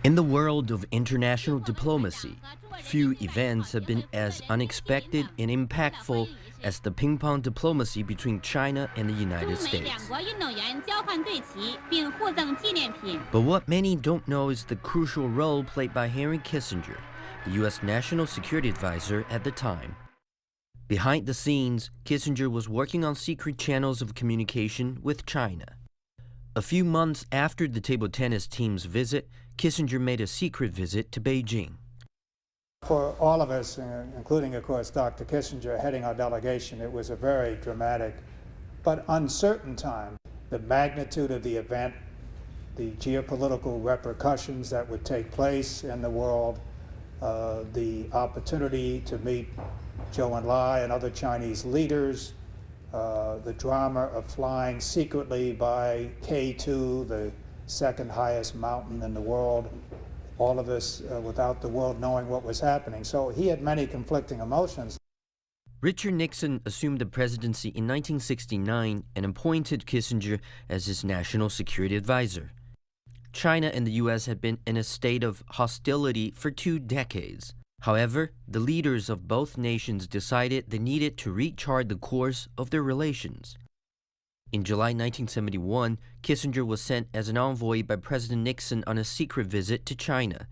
In the world of international diplomacy, few events have been as unexpected and impactful as the ping-pong diplomacy between China and the United States. But what many don't know is the crucial role played by Henry Kissinger, the U.S. National Security Advisor at the time. Behind the scenes, Kissinger was working on secret channels of communication with China. A few months after the table tennis team's visit, Kissinger made a secret visit to Beijing. For all of us, including, of course, Dr. Kissinger heading our delegation, it was a very dramatic but uncertain time. The magnitude of the event, the geopolitical repercussions that would take place in the world, the opportunity to meet Zhou Enlai and other Chinese leaders, the drama of flying secretly by K2, the second highest mountain in the world, all of us without the world knowing what was happening. So he had many conflicting emotions. Richard Nixon assumed the presidency in 1969 and appointed Kissinger as his national security advisor. China and the U.S. had been in a state of hostility for 2 decades. However, the leaders of both nations decided they needed to rechart the course of their relations. In July 1971, Kissinger was sent as an envoy by President Nixon on a secret visit to China.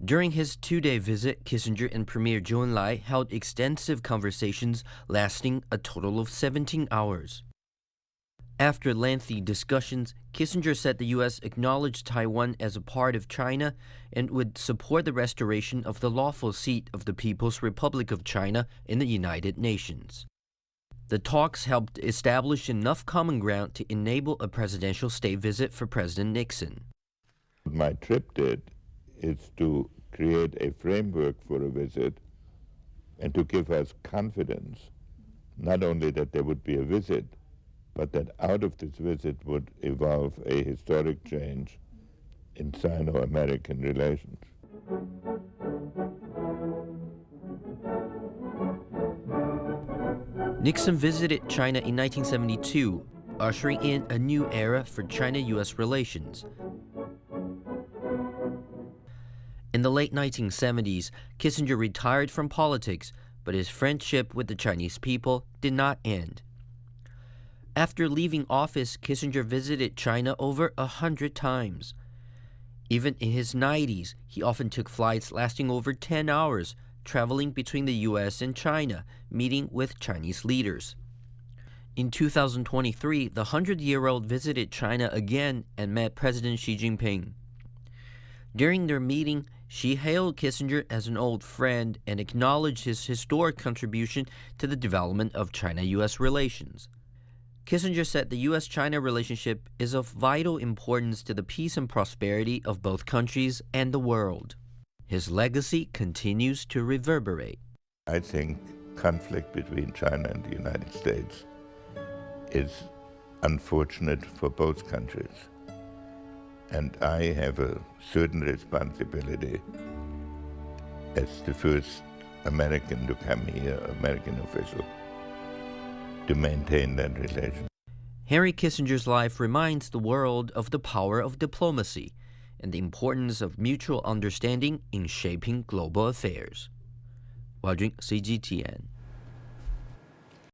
During his 2-day visit, Kissinger and Premier Zhou Enlai held extensive conversations lasting a total of 17 hours. After lengthy discussions, Kissinger said the U.S. acknowledged Taiwan as a part of China and would support the restoration of the lawful seat of the People's Republic of China in the United Nations. The talks helped establish enough common ground to enable a presidential state visit for President Nixon. What my trip did is to create a framework for a visit and to give us confidence, not only that there would be a visit, but that out of this visit would evolve a historic change in Sino-American relations. Nixon visited China in 1972, ushering in a new era for China-U.S. relations. In the late 1970s, Kissinger retired from politics, but his friendship with the Chinese people did not end. After leaving office, Kissinger visited China over 100 times. Even in his 90s, he often took flights lasting over 10 hours, traveling between the U.S. and China, meeting with Chinese leaders. In 2023, the 100-year-old visited China again and met President Xi Jinping. During their meeting, Xi hailed Kissinger as an old friend and acknowledged his historic contribution to the development of China-U.S. relations. Kissinger said the U.S.-China relationship is of vital importance to the peace and prosperity of both countries and the world. His legacy continues to reverberate. I think conflict between China and the United States is unfortunate for both countries. And I have a certain responsibility as the first American to come here, American official, to maintain that relation. Henry Kissinger's life reminds the world of the power of diplomacy and the importance of mutual understanding in shaping global affairs. Wajun, CGTN.